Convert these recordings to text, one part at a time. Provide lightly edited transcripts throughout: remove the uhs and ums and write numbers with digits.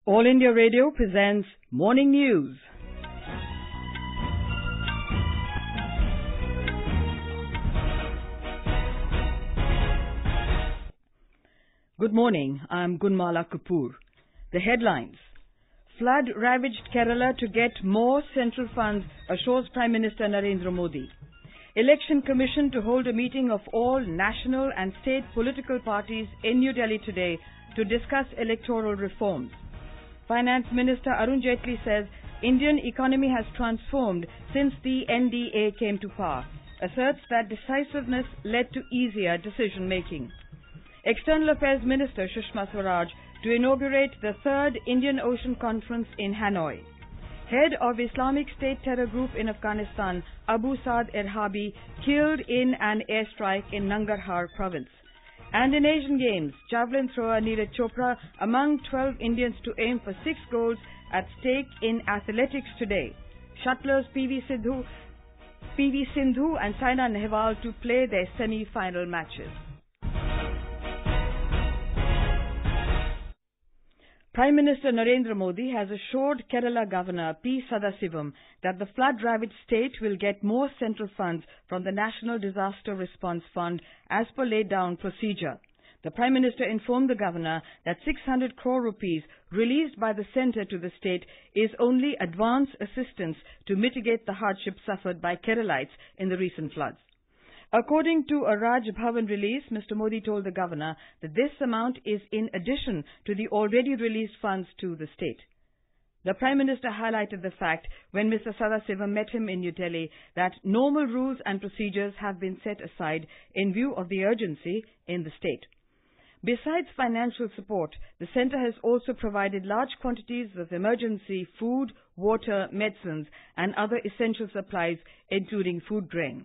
All India Radio presents Morning News. Good morning, I'm Gunmala Kapoor. The headlines. Flood-ravaged Kerala to get more central funds, assures Prime Minister Narendra Modi. Election Commission to hold a meeting of all national and state political parties in New Delhi today to discuss electoral reforms. Finance Minister Arun Jaitley says Indian economy has transformed since the NDA came to power, asserts that decisiveness led to easier decision-making. External Affairs Minister Sushma Swaraj to inaugurate the third Indian Ocean Conference in Hanoi. Head of Islamic State terror group in Afghanistan, Abu Saad Erhabi, killed in an airstrike in Nangarhar province. And in Asian Games, javelin thrower Neeraj Chopra among 12 Indians to aim for 6 goals at stake in athletics today. Shuttlers PV Sindhu and Saina Nehwal to play their semi-final matches. Prime Minister Narendra Modi has assured Kerala Governor P. Sadasivam that the flood-ravaged state will get more central funds from the National Disaster Response Fund as per laid-down procedure. The Prime Minister informed the Governor that 600 crore rupees released by the centre to the state is only advance assistance to mitigate the hardship suffered by Keralites in the recent floods. According to a Raj Bhavan release, Mr. Modi told the Governor that this amount is in addition to the already released funds to the state. The Prime Minister highlighted the fact, when Mr. Sadasivam met him in New Delhi, that normal rules and procedures have been set aside in view of the urgency in the state. Besides financial support, the centre has also provided large quantities of emergency food, water, medicines and other essential supplies, including food grain.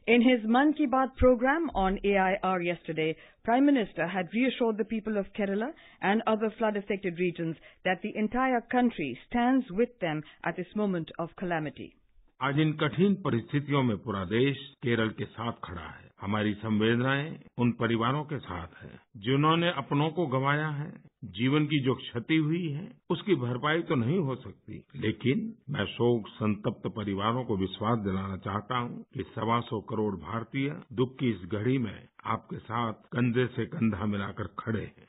In his Mann Ki Baat program on AIR yesterday, Prime Minister had reassured the people of Kerala and other flood-affected regions that the entire country stands with them at this moment of calamity. आज इन कठिन परिस्थितियों में पूरा देश केरल के साथ खड़ा है। हमारी संवेदनाएं उन परिवारों के साथ है जिन्होंने अपनों को गंवाया है। जीवन की जो क्षति हुई है उसकी भरपाई तो नहीं हो सकती, लेकिन मैं शोक संतप्त परिवारों को विश्वास दिलाना चाहता हूं कि 125 करोड़ भारतीय दुख की इस घड़ी में आपके साथ कंधे से कंधा मिलाकर खड़े हैं।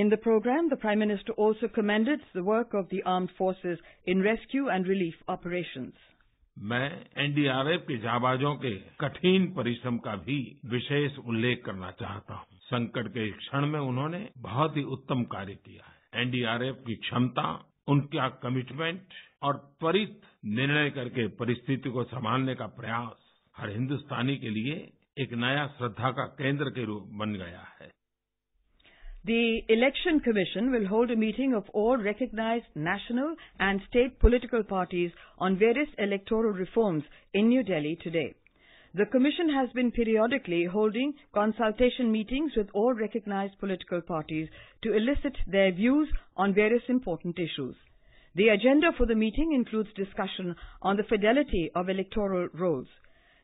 In the program, the Prime Minister also commended the work of the armed forces in rescue and relief operations. मैं एनडीआरएफ के जाबाजों के कठिन परिश्रम का भी विशेष उल्लेख करना चाहता हूं। संकट के इस क्षण में उन्होंने बहुत ही उत्तम कार्य किया है। एनडीआरएफ की क्षमता, उनका कमिटमेंट और त्वरित निर्णय करके परिस्थिति को संभालने का प्रयास हर हिंदुस्तानी के लिए एक नया श्रद्धा का केंद्र के रूप बन गया है। The Election Commission will hold a meeting of all recognized national and state political parties on various electoral reforms in New Delhi today. The Commission has been periodically holding consultation meetings with all recognized political parties to elicit their views on various important issues. The agenda for the meeting includes discussion on the fidelity of electoral rolls.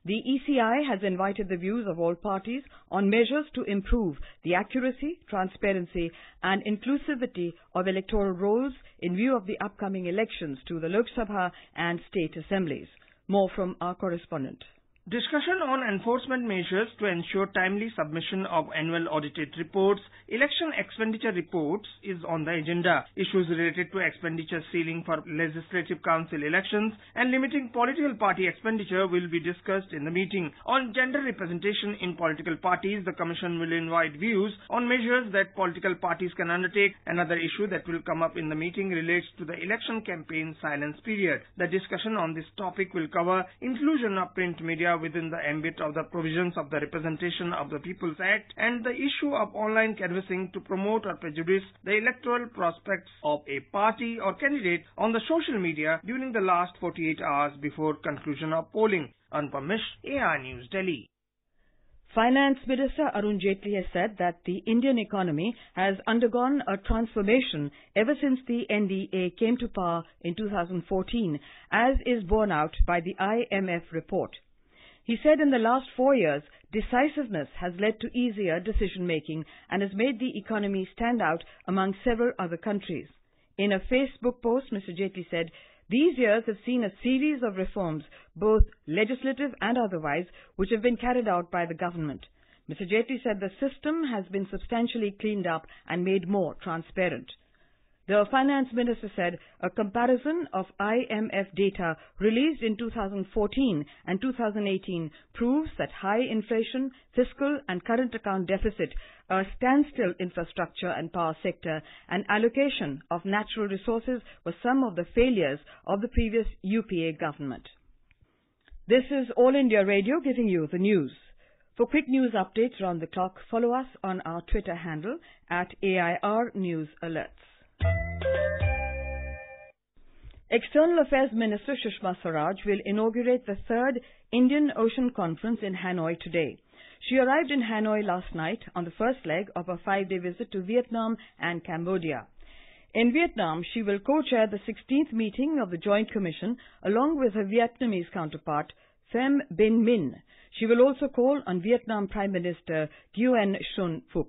The ECI has invited the views of all parties on measures to improve the accuracy, transparency and inclusivity of electoral rolls in view of the upcoming elections to the Lok Sabha and state assemblies. More from our correspondent. Discussion on enforcement measures to ensure timely submission of annual audited reports, election expenditure reports is on the agenda. Issues related to expenditure ceiling for Legislative Council elections and limiting political party expenditure will be discussed in the meeting. On gender representation in political parties, the Commission will invite views on measures that political parties can undertake. Another issue that will come up in the meeting relates to the election campaign silence period. The discussion on this topic will cover inclusion of print media within the ambit of the provisions of the Representation of the People's Act and the issue of online canvassing to promote or prejudice the electoral prospects of a party or candidate on the social media during the last 48 hours before conclusion of polling. Anupam Mishra, AIR News, Delhi. Finance Minister Arun Jaitley has said that the Indian economy has undergone a transformation ever since the NDA came to power in 2014, as is borne out by the IMF report. He said in the last 4 years, decisiveness has led to easier decision-making and has made the economy stand out among several other countries. In a Facebook post, Mr. Jaitley said, "These years have seen a series of reforms, both legislative and otherwise, which have been carried out by the government." Mr. Jaitley said the system has been substantially cleaned up and made more transparent. The finance minister said a comparison of IMF data released in 2014 and 2018 proves that high inflation, fiscal and current account deficit, a standstill infrastructure and power sector, and allocation of natural resources were some of the failures of the previous UPA government. This is All India Radio giving you the news. For quick news updates around the clock, follow us on our Twitter handle at AIR News Alerts. External Affairs Minister Sushma Swaraj will inaugurate the third Indian Ocean Conference in Hanoi today. She arrived in Hanoi last night on the first leg of a 5-day visit to Vietnam and Cambodia. In Vietnam, she will co-chair the 16th meeting of the Joint Commission along with her Vietnamese counterpart, Pham Binh Minh. She will also call on Vietnam Prime Minister Nguyen Xuan Phuc.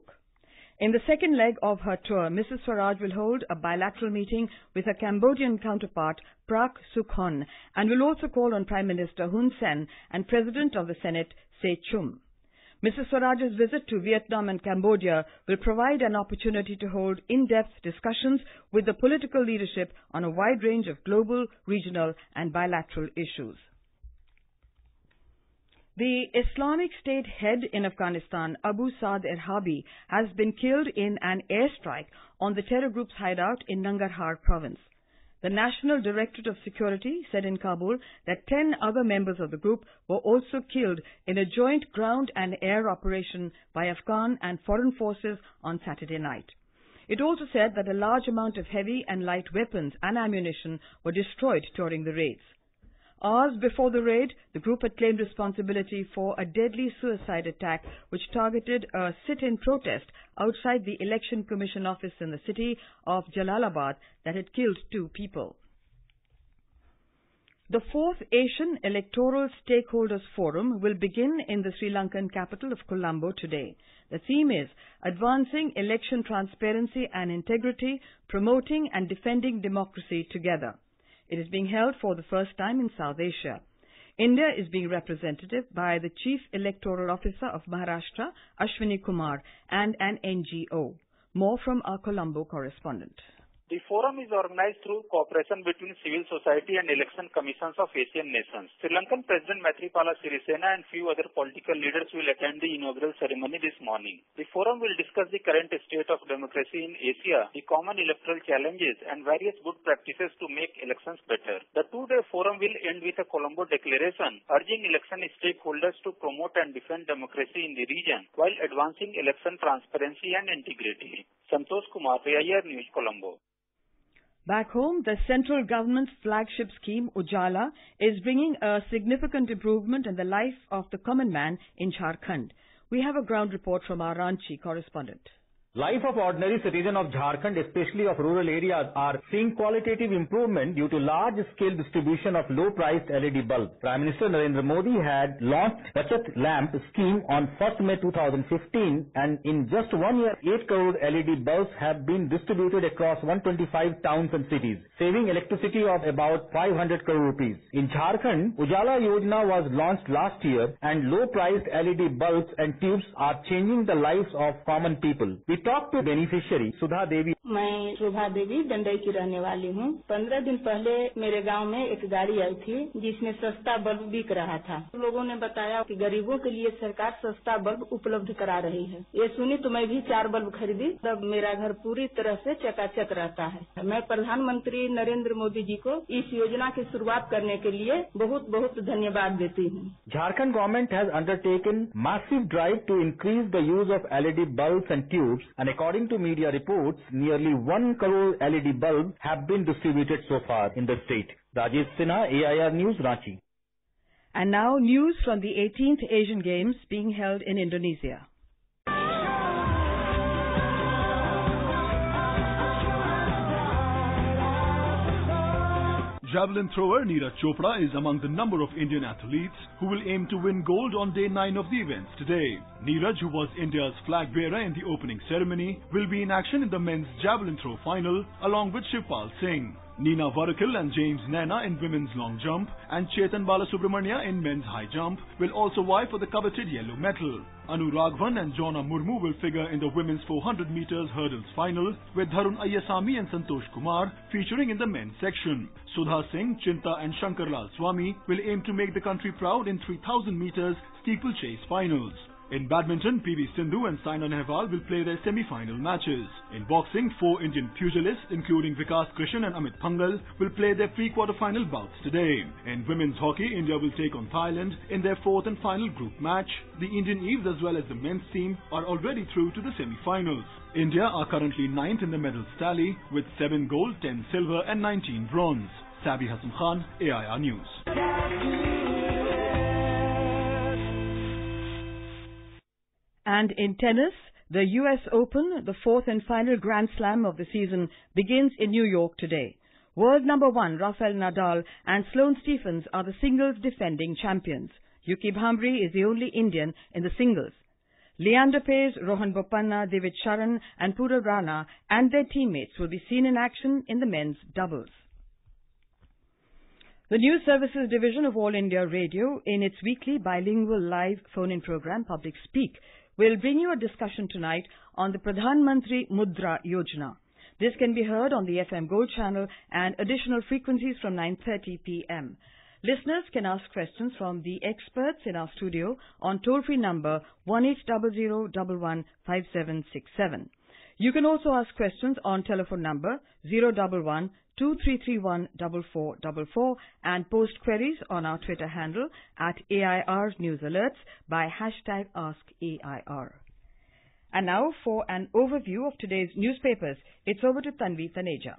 In the second leg of her tour, Mrs. Swaraj will hold a bilateral meeting with her Cambodian counterpart, Prak Sokhonn, and will also call on Prime Minister Hun Sen and President of the Senate, Se Chum. Mrs. Swaraj's visit to Vietnam and Cambodia will provide an opportunity to hold in-depth discussions with the political leadership on a wide range of global, regional and bilateral issues. The Islamic State head in Afghanistan, Abu Saad Erhabi, has been killed in an airstrike on the terror group's hideout in Nangarhar province. The National Directorate of Security said in Kabul that 10 other members of the group were also killed in a joint ground and air operation by Afghan and foreign forces on Saturday night. It also said that a large amount of heavy and light weapons and ammunition were destroyed during the raids. Hours before the raid, the group had claimed responsibility for a deadly suicide attack which targeted a sit-in protest outside the Election Commission office in the city of Jalalabad that had killed 2 people. The 4th Asian Electoral Stakeholders Forum will begin in the Sri Lankan capital of Colombo today. The theme is Advancing Election Transparency and Integrity, Promoting and Defending Democracy Together. It is being held for the first time in South Asia. India is being represented by the Chief Electoral Officer of Maharashtra, Ashwini Kumar, and an NGO. More from our Colombo correspondent. The forum is organized through cooperation between civil society and election commissions of Asian nations. Sri Lankan President Maithripala Sirisena and few other political leaders will attend the inaugural ceremony this morning. The forum will discuss the current state of democracy in Asia, the common electoral challenges, and various good practices to make elections better. The 2-day forum will end with a Colombo declaration urging election stakeholders to promote and defend democracy in the region while advancing election transparency and integrity. Santosh Kumar, AIR News, Colombo. Back home, the central government's flagship scheme, Ujala, is bringing a significant improvement in the life of the common man in Jharkhand. We have a ground report from our Ranchi correspondent. Life of ordinary citizens of Jharkhand, especially of rural areas, are seeing qualitative improvement due to large-scale distribution of low-priced LED bulbs. Prime Minister Narendra Modi had launched Bachat Lamp scheme on 1st May 2015, and in just 1 year, 8 crore LED bulbs have been distributed across 125 towns and cities, saving electricity of about 500 crore rupees. In Jharkhand, Ujala Yojana was launched last year, and low-priced LED bulbs and tubes are changing the lives of common people. We talked to beneficiary Sudha Devi. मैं शोभा देवी दंडई की रहने वाली हूँ। 15 दिन पहले मेरे गांव में एक गाड़ी आई थी जिसमें सस्ता बल्ब बिक रहा था। लोगों ने बताया कि गरीबों के लिए सरकार सस्ता बल्ब उपलब्ध करा रही है। ये सुनी तो मैं भी 4 बल्ब खरीदी। तब मेरा घर पूरी तरह से चकाचक रहता है। मैं प्रधानमंत्री नरेंद्र मोदी जी को इस योजना की शुरुआत करने के लिए बहुत बहुत धन्यवाद देती हूँ। Jharkhand government has undertaken massive drive to increase the use of LED bulbs and tubes, and according to media reports, nearly 1 crore LED bulbs have been distributed so far in the state. Rajesh Sinha, AIR News, Ranchi. And now news from the 18th Asian Games being held in Indonesia. Javelin thrower Neeraj Chopra is among the number of Indian athletes who will aim to win gold on day 9 of the events today. Neeraj, who was India's flag bearer in the opening ceremony, will be in action in the men's javelin throw final along with Shivpal Singh. Neena Varakil and James Naina in women's long jump and Chetan Balasubramania in men's high jump will also vie for the coveted yellow medal. Anu Raghavan and Jonna Murmu will figure in the women's 400 meters hurdles final with Dharun Ayyasamy and Santosh Kumar featuring in the men's section. Sudha Singh, Chinta and Shankarlal Swami will aim to make the country proud in 3000 meters steeplechase finals. In badminton, PV Sindhu and Saina Nehwal will play their semi-final matches. In boxing, 4 Indian pugilists, including Vikas Krishan and Amit Pangal, will play their pre-quarter-final bouts today. In women's hockey, India will take on Thailand in their 4th and final group match. The Indian Eves as well as the men's team are already through to the semi-finals. India are currently 9th in the medals tally with 7 gold, 10 silver and 19 bronze. Sabi Hassan Khan, AIR News. And in tennis, the US Open, the 4th and final Grand Slam of the season, begins in New York today. World number 1 Rafael Nadal and Sloane Stephens are the singles defending champions. Yuki Bhamri is the only Indian in the singles. Leander Paes, Rohan Bopanna, David Sharan and Pura Rana and their teammates will be seen in action in the men's doubles. The News Services Division of All India Radio, in its weekly bilingual live phone-in program, Public Speak, will bring you a discussion tonight on the Pradhan Mantri Mudra Yojana. This can be heard on the FM Gold channel and additional frequencies from 9:30 p.m. Listeners can ask questions from the experts in our studio on toll-free number 1800115767. You can also ask questions on telephone number 011-2331-4444 and post queries on our Twitter handle at AIR News Alerts by hashtag AskAIR. And now for an overview of today's newspapers, it's over to Tanvi Taneja.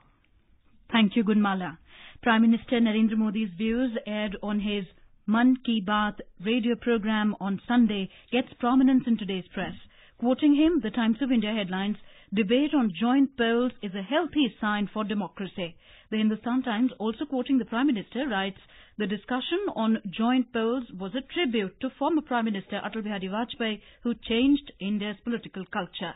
Thank you, Gunmala. Prime Minister Narendra Modi's views aired on his Man Ki Baat radio program on Sunday gets prominence in today's press. Quoting him, the Times of India headlines, "Debate on joint polls is a healthy sign for democracy." The Hindustan Times, also quoting the Prime Minister, writes, "The discussion on joint polls was a tribute to former Prime Minister Atal Bihari Vajpayee, who changed India's political culture."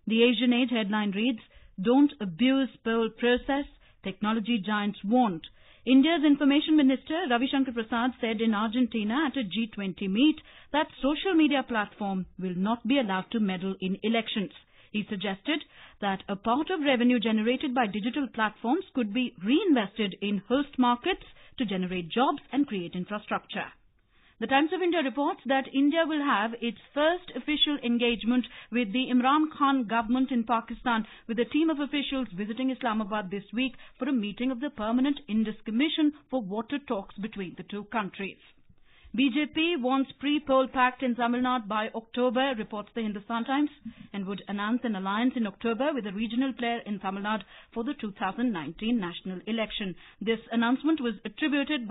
The Asian Age headline reads, "Don't abuse poll process, technology giants won't." India's Information Minister Ravi Shankar Prasad said in Argentina at a G20 meet that social media platform will not be allowed to meddle in elections. He suggested that a part of revenue generated by digital platforms could be reinvested in host markets to generate jobs and create infrastructure. The Times of India reports that India will have its first official engagement with the Imran Khan government in Pakistan, with a team of officials visiting Islamabad this week for a meeting of the Permanent Indus Commission for water talks between the two countries. BJP wants pre-poll pact in Tamil Nadu by October, reports the Hindustan Times, and would announce an alliance in October with a regional player in Tamil Nadu for the 2019 national election. This announcement was attributed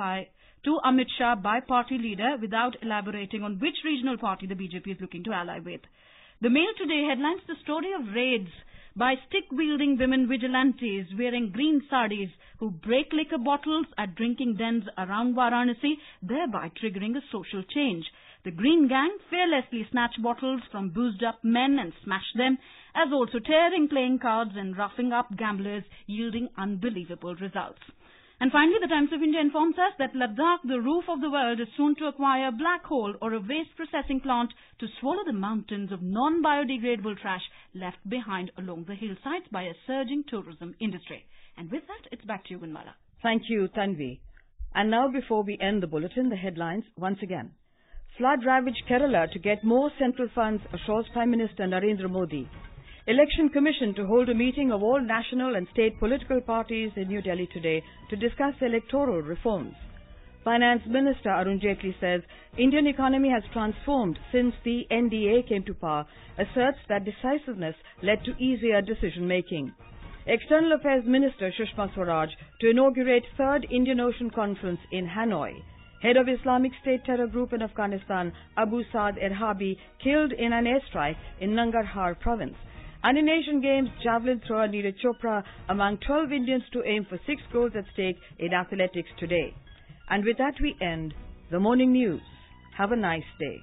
to Amit Shah by party leader without elaborating on which regional party the BJP is looking to ally with. The Mail today headlines the story of raids by stick-wielding women vigilantes wearing green saris who break liquor bottles at drinking dens around Varanasi, thereby triggering a social change. The Green Gang fearlessly snatch bottles from boozed-up men and smash them, as also tearing playing cards and roughing up gamblers, yielding unbelievable results. And finally, the Times of India informs us that Ladakh, the roof of the world, is soon to acquire a black hole or a waste processing plant to swallow the mountains of non-biodegradable trash left behind along the hillsides by a surging tourism industry. And with that, it's back to you, Gunmala. Thank you, Tanvi. And now, before we end the bulletin, the headlines once again. Flood-ravaged Kerala to get more central funds, assures Prime Minister Narendra Modi. Election Commission to hold a meeting of all national and state political parties in New Delhi today to discuss electoral reforms. Finance Minister Arun Jaitley says Indian economy has transformed since the NDA came to power, asserts that decisiveness led to easier decision-making. External Affairs Minister Sushma Swaraj to inaugurate 3rd Indian Ocean Conference in Hanoi. Head of Islamic State terror group in Afghanistan, Abu Saad Erhabi, killed in an airstrike in Nangarhar province. And in Asian Games, javelin thrower Neeraj Chopra among 12 Indians to aim for 6 goals at stake in athletics today. And with that we end the morning news. Have a nice day.